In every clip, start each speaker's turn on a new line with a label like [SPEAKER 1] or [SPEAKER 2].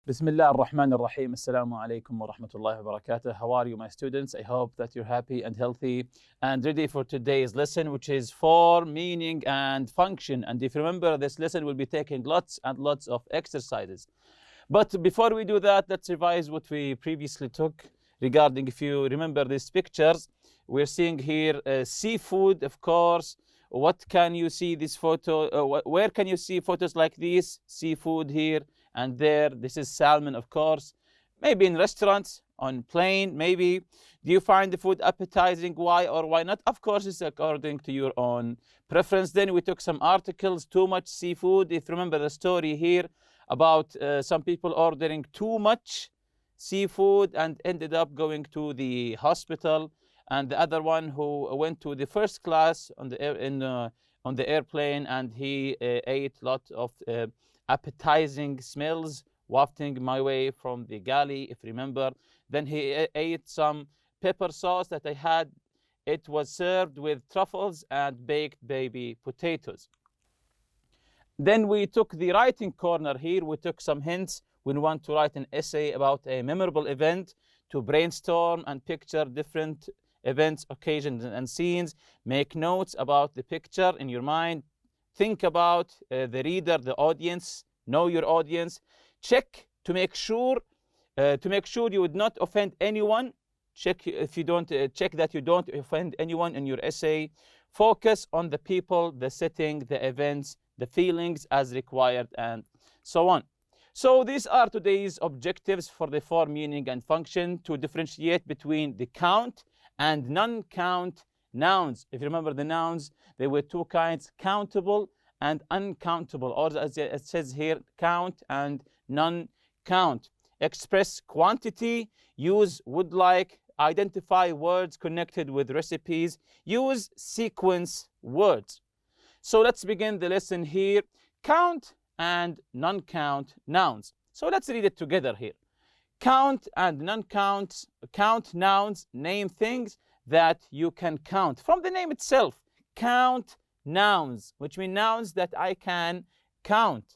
[SPEAKER 1] بسم الله الرحمن الرحيم. السلام عليكم ورحمة الله وبركاته. How are you, my students? I hope that you're happy and healthy and ready for today's lesson, which is form, meaning, and function. And if you remember, this lesson will be taking lots and lots of exercises. But before we do that, let's revise what we previously took regarding, if you remember these pictures, we're seeing here seafood, of course. What can you see this photo? Where can you see photos like this? Seafood here and there. This is salmon, of course. Maybe in restaurants, on plane, maybe. Do you find the food appetizing? Why or why not? Of course, it's according to your own preference. Then we took some articles, too much seafood. If you remember the story here about some people ordering too much seafood and ended up going to the hospital, and the other one who went to the first class on the airplane, and he ate a lot of appetizing smells wafting my way from the galley, if you remember. Then he ate some pepper sauce that I had. It was served with truffles and baked baby potatoes. Then we took the writing corner here. We took some hints. We want to write an essay about a memorable event, to brainstorm and picture different events, occasions, and scenes. Make notes about the picture in your mind. Think about the reader, the audience. Know your audience. Check to make sure you would not offend anyone. Check if you don't check that you don't offend anyone in your essay. Focus on the people, the setting, the events, the feelings as required, and so on. So these are today's objectives for the form, meaning, and function, to differentiate between the count and non-count nouns. If you remember the nouns, there were two kinds: countable and uncountable, or as it says here, count and non-count. Express quantity, use would like, identify words connected with recipes, use sequence words. So let's begin the lesson here. Count and non-count nouns. So let's read it together here. Count and non-count. Count nouns name things that you can count. From the name itself, count nouns, which mean nouns that I can count.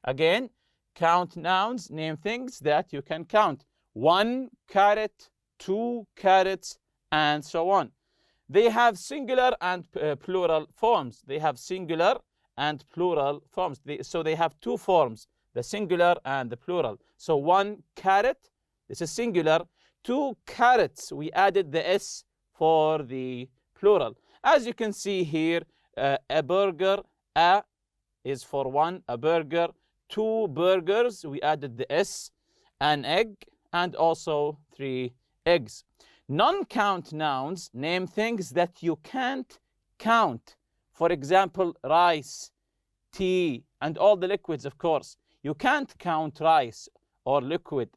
[SPEAKER 1] Again, count nouns name things that you can count. 1 carrot, 2 carrots, and so on. They have singular and plural forms. They have singular and plural forms. So they have two forms, the singular and the plural. So 1 carrot, this is singular. 2 carrots, we added the S for the plural. As you can see here, a burger, a is for 1, a burger. 2 burgers, we added the S. An egg, and also 3 eggs. Non-count nouns name things that you can't count. For example, rice, tea, and all the liquids, of course. You can't count rice or liquid.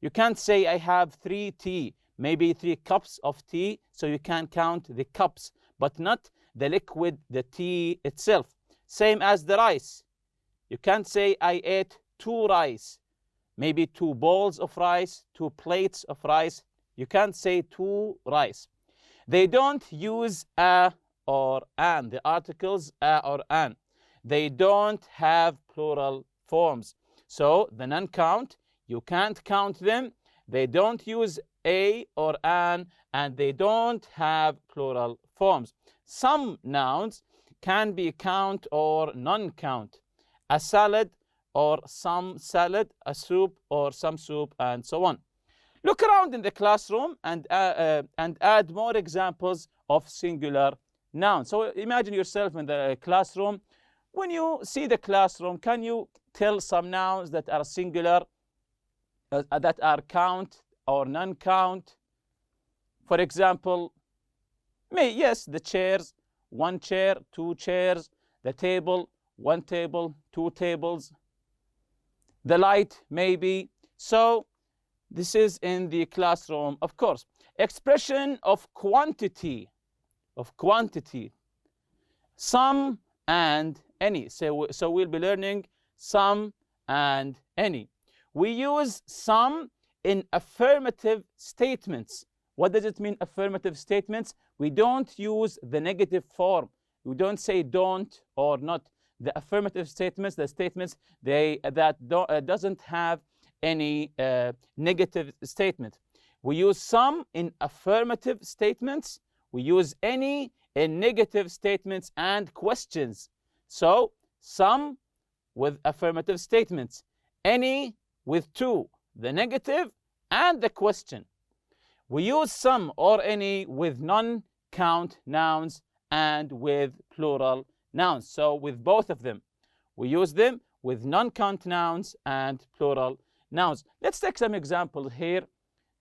[SPEAKER 1] You can't say I have 3 tea, maybe 3 cups of tea, so you can count the cups, but not the liquid, the tea itself. Same as the rice. You can't say I ate 2 rice, maybe 2 bowls of rice, 2 plates of rice. You can't say 2 rice. They don't use a or an, the articles a or an. They don't have plural forms. So the non-count, you can't count them. They don't use a or an, and they don't have plural forms. Some nouns can be count or non-count. A salad or some salad, a soup or some soup, and so on. Look around in the classroom and add more examples of singular nouns. So imagine yourself in the classroom. When you see the classroom, can you tell some nouns that are singular, that are count or non-count? For example, yes, the chairs, 1 chair, 2 chairs. The table, 1 table, 2 tables. The light, maybe. So this is in the classroom, of course. Expression of quantity, some and any. So we'll be learning some and any. We use some in affirmative statements. What does it mean, affirmative statements? We don't use the negative form. We don't say don't or not. The affirmative statements, the statements that doesn't have any negative statement. We use some in affirmative statements. We use any in negative statements and questions. So some with affirmative statements, any with two, the negative and the question. We use some or any with non-count nouns and with plural nouns. So with both of them, we use them with non-count nouns and plural nouns. Let's take some examples here.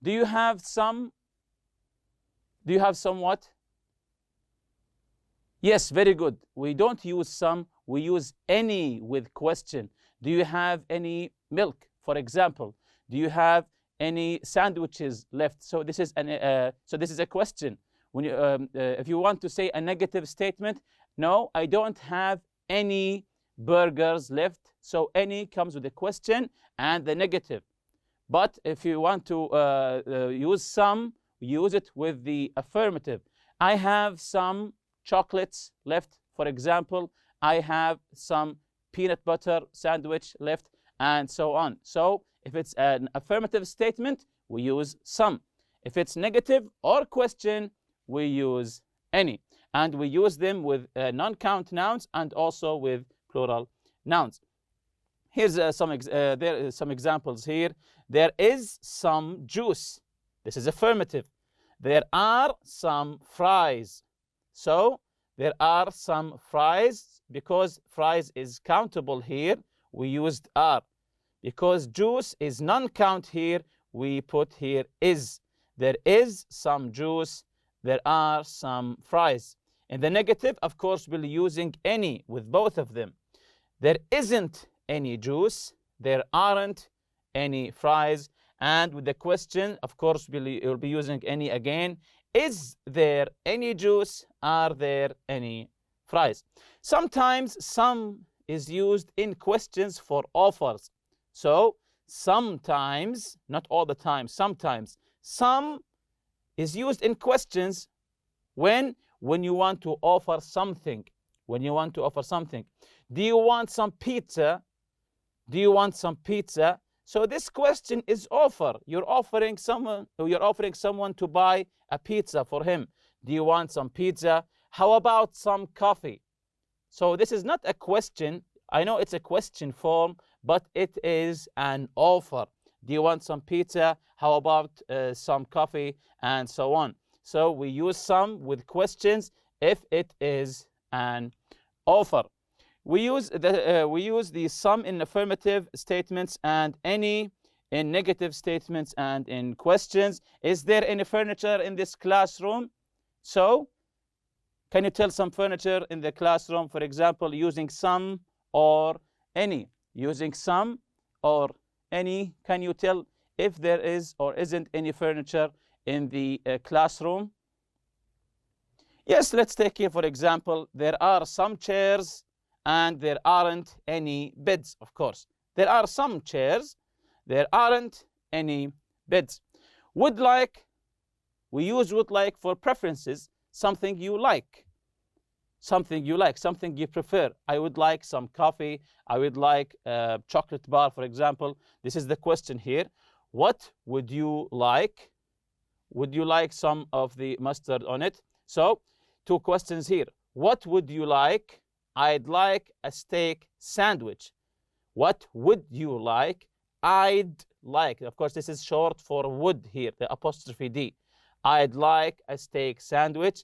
[SPEAKER 1] Do you have some? Do you have somewhat? Yes, very good. We don't use some, we use any with question. Do you have any milk, for example? Do you have any sandwiches left? So this is a question. When you, if you want to say a negative statement, no, I don't have any burgers left. So any comes with a question and the negative. But if you want to use some, use it with the affirmative. I have some chocolates left, for example. I have some peanut butter sandwich left, and so on. So if it's an affirmative statement, we use some. If it's negative or question, we use any. And we use them with non-count nouns and also with plural nouns. Here's there are some examples here. There is some juice. This is affirmative. There are some fries. So there are some fries. Because fries is countable here, we used are. Because juice is non-count here, we put here is. There is some juice. There are some fries. In the negative, of course, we'll be using any with both of them. There isn't any juice. There aren't any fries. And with the question, of course, we'll be using any again. Is there any juice? Are there any fries? Sometimes some is used in questions for offers. So sometimes, not all the time, sometimes, some is used in questions when you want to offer something. When you want to offer something. Do you want some pizza? Do you want some pizza? So this question is offer. You're offering someone to buy a pizza for him. Do you want some pizza? How about some coffee? So this is not a question. I know it's a question form, but it is an offer. Do you want some pizza? How about some coffee? And so on. So we use some with questions if it is an offer. We use the some in affirmative statements and any in negative statements and in questions. Is there any furniture in this classroom? So can you tell some furniture in the classroom, for example, using some or any? Using some or any, can you tell if there is or isn't any furniture in the classroom? Yes, let's take here, for example, there are some chairs and there aren't any beds, of course. There are some chairs, there aren't any beds. Would like, we use would like for preferences, something you like. Something you like, something you prefer. I would like some coffee. I would like a chocolate bar, for example. This is the question here. What would you like? Would you like some of the mustard on it? So, two questions here. What would you like? I'd like a steak sandwich. What would you like? I'd like. Of course, this is short for would here, the apostrophe D. I'd like a steak sandwich.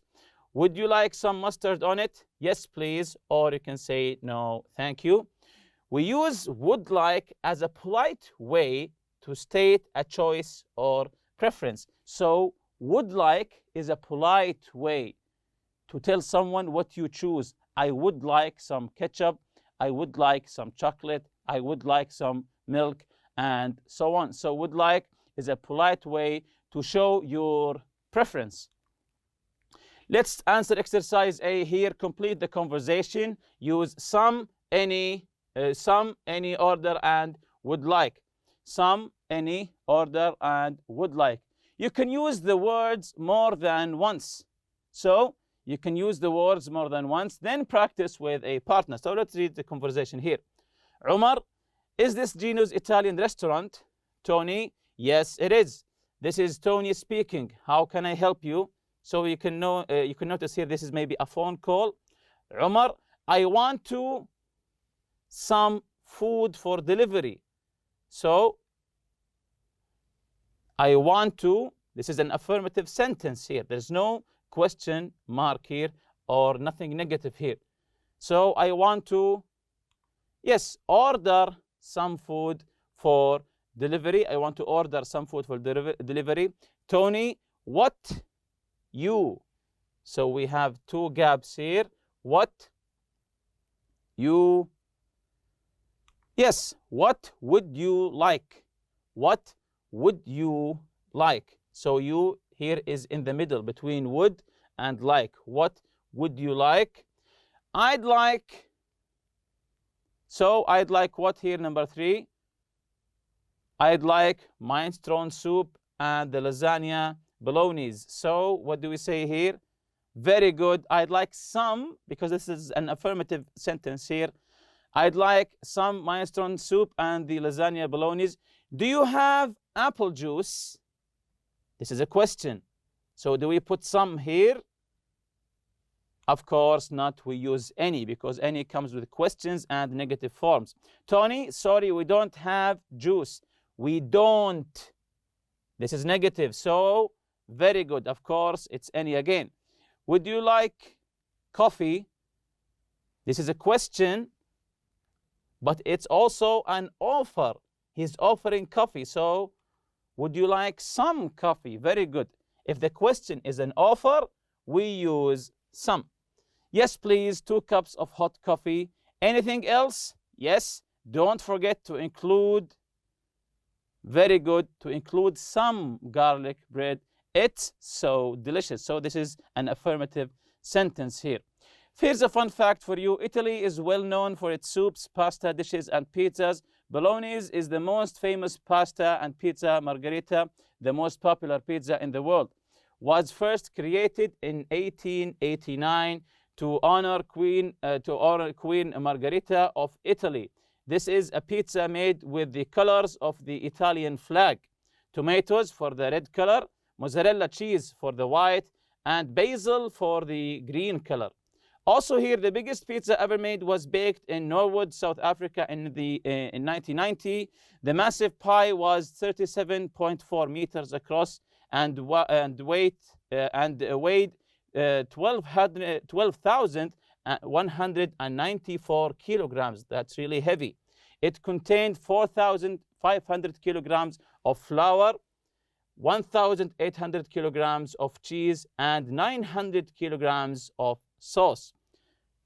[SPEAKER 1] Would you like some mustard on it? Yes, please. Or you can say, no, thank you. We use would like as a polite way to state a choice or preference. So would like is a polite way to tell someone what you choose. I would like some ketchup. I would like some chocolate. I would like some milk, and so on. So would like is a polite way to show your preference. Let's answer exercise A here. Complete the conversation. Use some, any, order, and would like. Some, any, order, and would like. You can use the words more than once. So you can use the words more than once, then practice with a partner. So let's read the conversation here. Umar, is this Gino's Italian restaurant? Tony? Yes, it is. This is Tony speaking. How can I help you? So you can notice here this is maybe a phone call. Umar, I want to some food for delivery. So I want to, this is an affirmative sentence here. There's no question mark here or nothing negative here. So I want to, yes, order some food for delivery. I want to order some food for delivery. Tony, what you? So we have two gaps here. What you? Yes, what would you like? What would you like? So you here is in the middle between would and like. What would you like? I'd like, so I'd like what here, number 3? I'd like minestrone soup and the lasagna bolognese. So what do we say here? Very good. I'd like some, because this is an affirmative sentence here. I'd like some minestrone soup and the lasagna bolognese. Do you have apple juice? This is a question. So do we put some here? Of course not. We use any, because any comes with questions and negative forms. Tony, sorry, we don't have juice. We don't. This is negative. So very good. Of course, it's any again. Would you like coffee? This is a question, but it's also an offer. He's offering coffee. So would you like some coffee? Very good. If the question is an offer, we use some. Yes, please, 2 cups of hot coffee. Anything else? Yes. Don't forget to include, very good, to include some garlic bread. It's so delicious. So this is an affirmative sentence here. Here's a fun fact for you. Italy is well known for its soups, pasta dishes, and pizzas. Bolognese is the most famous pasta and pizza. Margherita, the most popular pizza in the world, was first created in 1889 to honor Queen Margherita of Italy. This is a pizza made with the colors of the Italian flag. Tomatoes for the red color, mozzarella cheese for the white, and basil for the green color. Also here, the biggest pizza ever made was baked in Norwood, South Africa in 1990. The massive pie was 37.4 meters across and weighed 12,194 kilograms. That's really heavy. It contained 4,500 kilograms of flour, 1,800 kilograms of cheese, and 900 kilograms of sauce.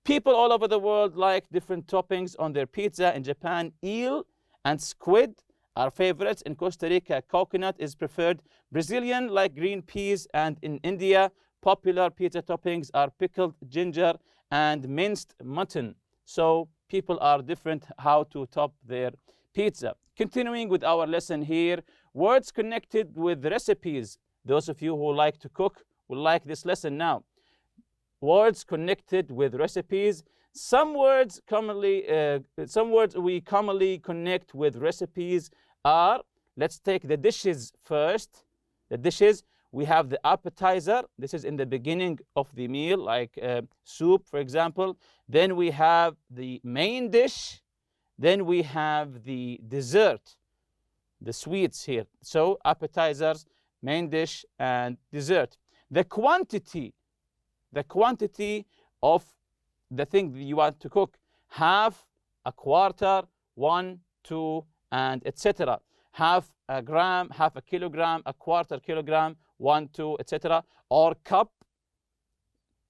[SPEAKER 1] People all over the world like different toppings on their pizza. In Japan, eel and squid are favorites. In Costa Rica, coconut is preferred. Brazilian like green peas, and in India, popular pizza toppings are pickled ginger and minced mutton. So people are different how to top their pizza. Continuing with our lesson here, words connected with recipes. Those of you who like to cook will like this lesson now. Words connected with recipes. Some words we commonly connect with recipes are, let's take the dishes first. The dishes, we have the appetizer. This is in the beginning of the meal, like soup, for example. Then we have the main dish. Then we have the dessert, the sweets here. So appetizers, main dish, and dessert. The quantity of the thing that you want to cook: half, a quarter, 1, 2, and etc. Half a gram, half a kilogram, a quarter kilogram, 1, 2, etc. Or cup.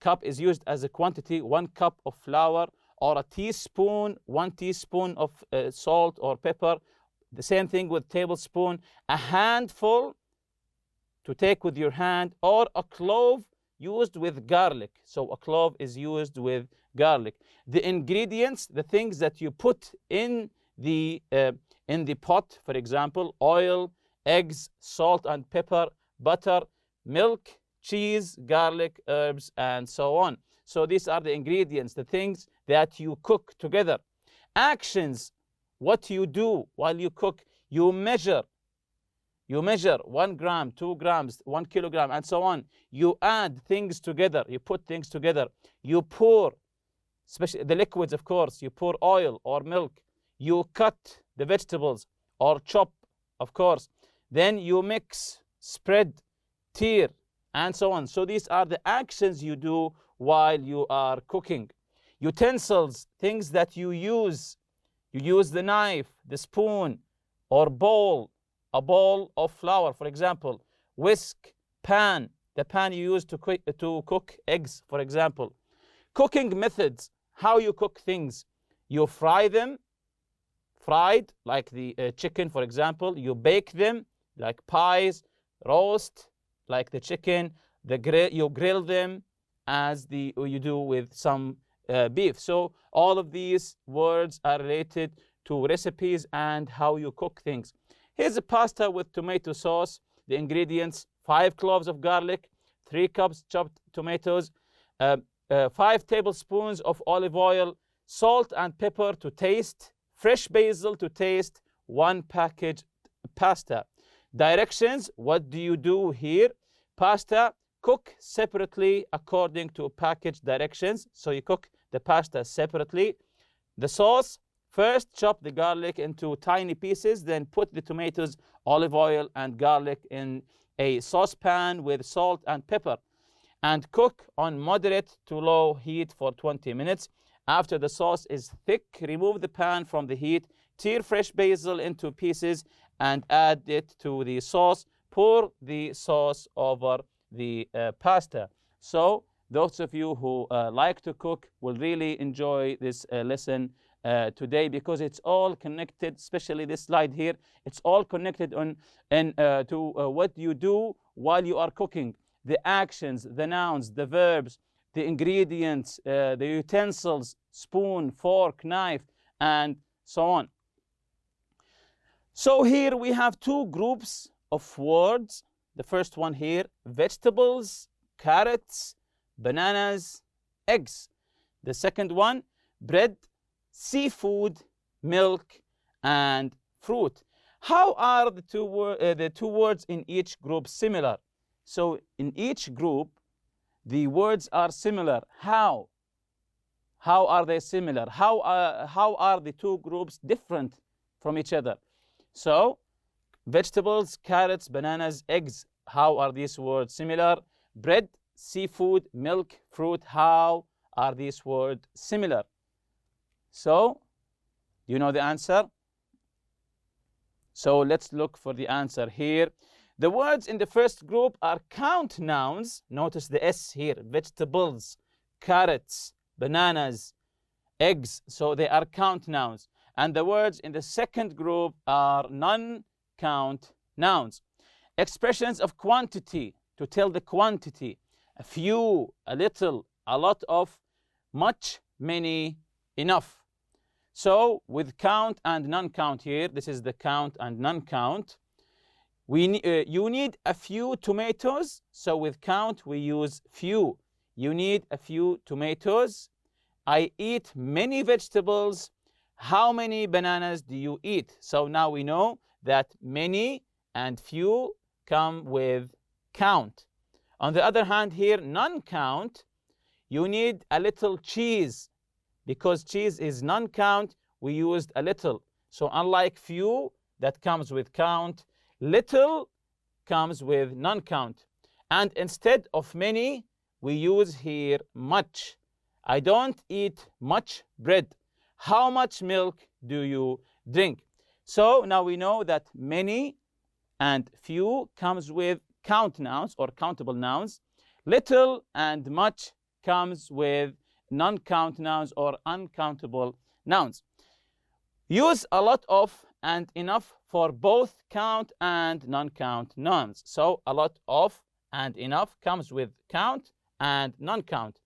[SPEAKER 1] Cup is used as a quantity, 1 cup of flour, or a teaspoon, 1 teaspoon of salt or pepper. The same thing with tablespoon. A handful, to take with your hand, or a clove used with garlic. So a clove is used with garlic. The ingredients, the things that you put in the pot, for example, oil, eggs, salt and pepper, butter, milk, cheese, garlic, herbs, and so on. So these are the ingredients, the things that you cook together. Actions, what you do while you cook. You measure You measure 1 gram, 2 grams, 1 kilogram, and so on. You add things together. You put things together. You pour, especially the liquids, of course. You pour oil or milk. You cut the vegetables or chop, of course. Then you mix, spread, tear, and so on. So these are the actions you do while you are cooking. Utensils, things that you use. You use the knife, the spoon, or bowl, a bowl of flour, for example. Whisk, pan, the pan you use to cook eggs, for example. Cooking methods, how you cook things. You fry them, fried, like the chicken, for example. You bake them, like pies. Roast, like the chicken. You grill them, as you do with some beef. So all of these words are related to recipes and how you cook things. Here's a pasta with tomato sauce. The ingredients: 5 cloves of garlic, 3 cups chopped tomatoes, 5 tablespoons of olive oil, salt and pepper to taste, fresh basil to taste, 1 packaged pasta. Directions: what do you do here? Pasta, cook separately according to package directions. So you cook the pasta separately. The sauce: first chop the garlic into tiny pieces, then put the tomatoes, olive oil, and garlic in a saucepan with salt and pepper, and cook on moderate to low heat for 20 minutes. After the sauce is thick, remove the pan from the heat, tear fresh basil into pieces, and add it to the sauce. Pour the sauce over the pasta. So those of you who like to cook will really enjoy this lesson today, because it's all connected, especially this slide here. It's all connected to what you do while you are cooking. The actions, the nouns, the verbs, the ingredients, the utensils, spoon, fork, knife, and so on. So here we have 2 groups of words. The first one here: vegetables, carrots, bananas, eggs. The second one: bread, seafood, milk, and fruit. How are the two words in each group similar? So in each group, the words are similar. How? How are they similar? How are the 2 groups different from each other? So vegetables, carrots, bananas, eggs. How are these words similar? Bread, seafood, milk, fruit. How are these words similar? So, do you know the answer? So let's look for the answer here. The words in the first group are count nouns. Notice the S here: vegetables, carrots, bananas, eggs. So they are count nouns. And the words in the second group are non-count nouns. Expressions of quantity, to tell the quantity: a few, a little, a lot of, much, many, enough. So with count and non-count here, this is the count and non-count. You need a few tomatoes. So with count we use few. You need a few tomatoes. I eat many vegetables. How many bananas do you eat? So now we know that many and few come with count. On the other hand here, non-count, you need a little cheese. Because cheese is non-count, we used a little. So unlike few, that comes with count, little comes with non-count. And instead of many, we use here much. I don't eat much bread. How much milk do you drink? So now we know that many and few comes with count nouns or countable nouns. Little and much comes with non-count nouns or uncountable nouns. Use a lot of and enough for both count and non-count nouns. So a lot of and enough comes with count and non-count.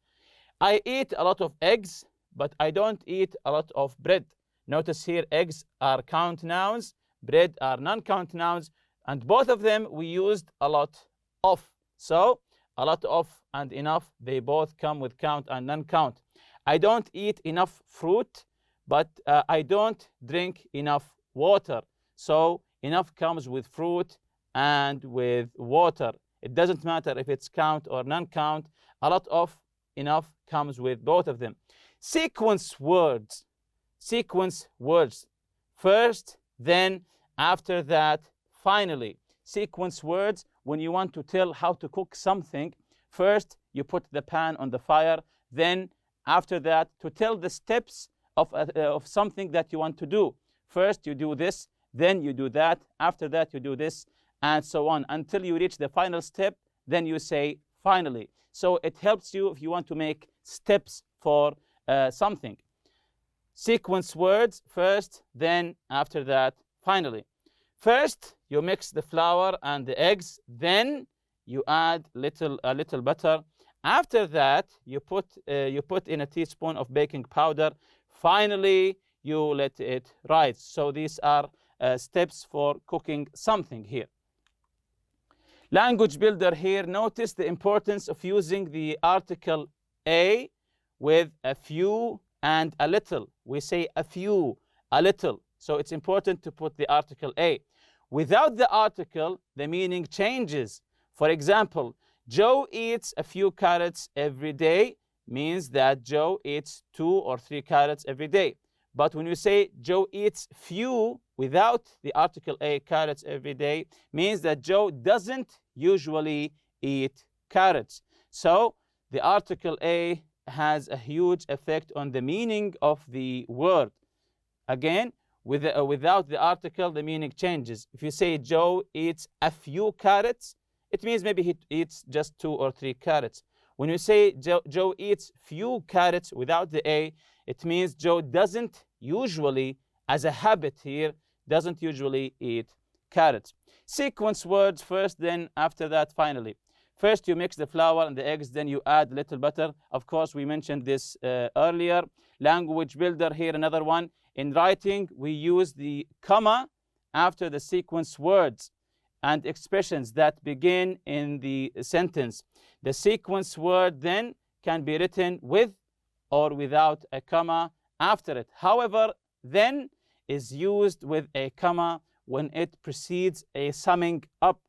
[SPEAKER 1] I eat a lot of eggs, but I don't eat a lot of bread. Notice here, eggs are count nouns, bread are non-count nouns, and both of them we used a lot of. So a lot of and enough, they both come with count and non-count. I don't eat enough fruit, but I don't drink enough water. So enough comes with fruit and with water. It doesn't matter if it's count or non-count. A lot of enough comes with both of them. Sequence words. Sequence words. First, then, after that, finally. Sequence words, when you want to tell how to cook something, first you put the pan on the fire, then after that, to tell the steps of something that you want to do. First you do this, then you do that, after that you do this, and so on, until you reach the final step, then you say finally. So it helps you if you want to make steps for something. Sequence words, first, then, after that, finally. First, you mix the flour and the eggs, then you add a little butter. After that, you put in a teaspoon of baking powder. Finally, you let it rise. So these are steps for cooking something here. Language builder here. Notice the importance of using the article a with a few and a little. We say a few, a little. So it's important to put the article a. Without the article, the meaning changes. For example, Joe eats a few carrots every day means that Joe eats 2 or 3 carrots every day. But when you say Joe eats few without the article a, carrots every day, means that Joe doesn't usually eat carrots. So the article a has a huge effect on the meaning of the word. Again, without the article, the meaning changes. If you say Joe eats a few carrots, it means maybe he eats just 2 or 3 carrots. When you say Joe eats few carrots without the a, it means Joe doesn't usually, as a habit here, doesn't usually eat carrots. Sequence words, first, then, after that, finally. First, you mix the flour and the eggs, then you add little butter. Of course, we mentioned this earlier. Language builder here, another one. In writing, we use the comma after the sequence words and expressions that begin in the sentence. The sequence word then can be written with or without a comma after it. However, then is used with a comma when it precedes a summing up.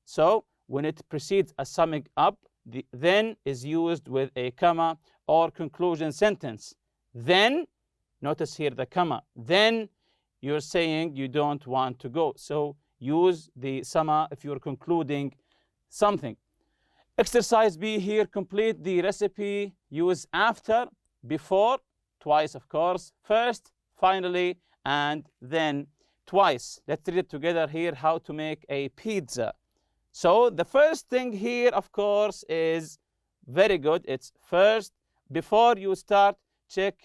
[SPEAKER 1] So when it precedes a summing up, the then is used with a comma or conclusion sentence. Then, notice here the comma, then you're saying you don't want to go. So use the comma if you're concluding something. Exercise B here, complete the recipe. Use after, before, twice of course, first, finally, and then twice. Let's read it together here, how to make a pizza. So the first thing here, of course, is very good. It's first, before you start, check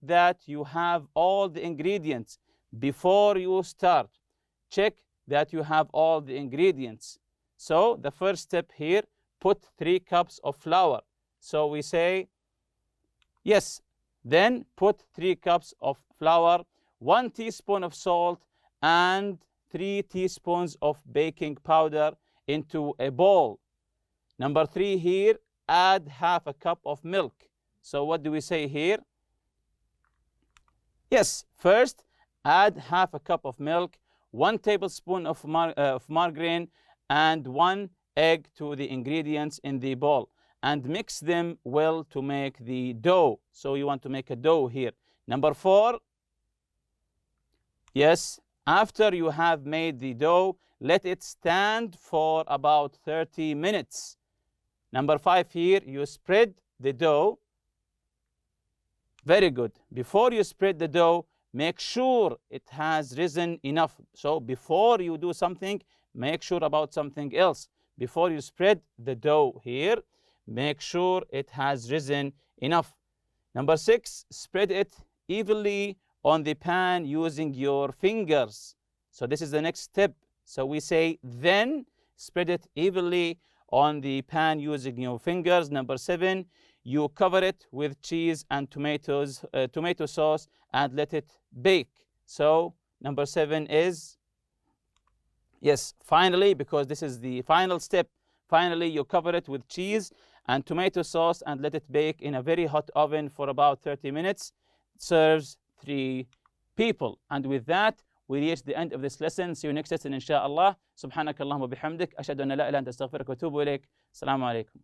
[SPEAKER 1] that you have all the ingredients. Before you start, check that you have all the ingredients. So the first step here, put 3 cups of flour. So we say, yes, then put 3 cups of flour, 1 teaspoon of salt, and 3 teaspoons of baking powder into a bowl. Number 3 here, add half a cup of milk. So what do we say here? Yes, first, add half a cup of milk, 1 tablespoon of margarine, and 1 egg to the ingredients in the bowl. And mix them well to make the dough. So you want to make a dough here. Number 4, yes, after you have made the dough, let it stand for about 30 minutes. Number 5 here, you spread the dough. Very good. Before you spread the dough, make sure it has risen enough. So before you do something, make sure about something else. Before you spread the dough here, make sure it has risen enough. Number 6, spread it evenly on the pan using your fingers. So this is the next step. So we say then spread it evenly on the pan using your fingers. Number 7, you cover it with cheese and tomato sauce and let it bake. So number 7 is, yes, finally, because this is the final step. Finally, you cover it with cheese and tomato sauce and let it bake in a very hot oven for about 30 minutes. It serves 3 people. And with that, we reach the end of this lesson. See you next lesson إن شاء الله. سبحانك اللهم وبحمدك أشهد أن لا إله إلا أنت أستغفرك وأتوب إليك. السلام عليكم.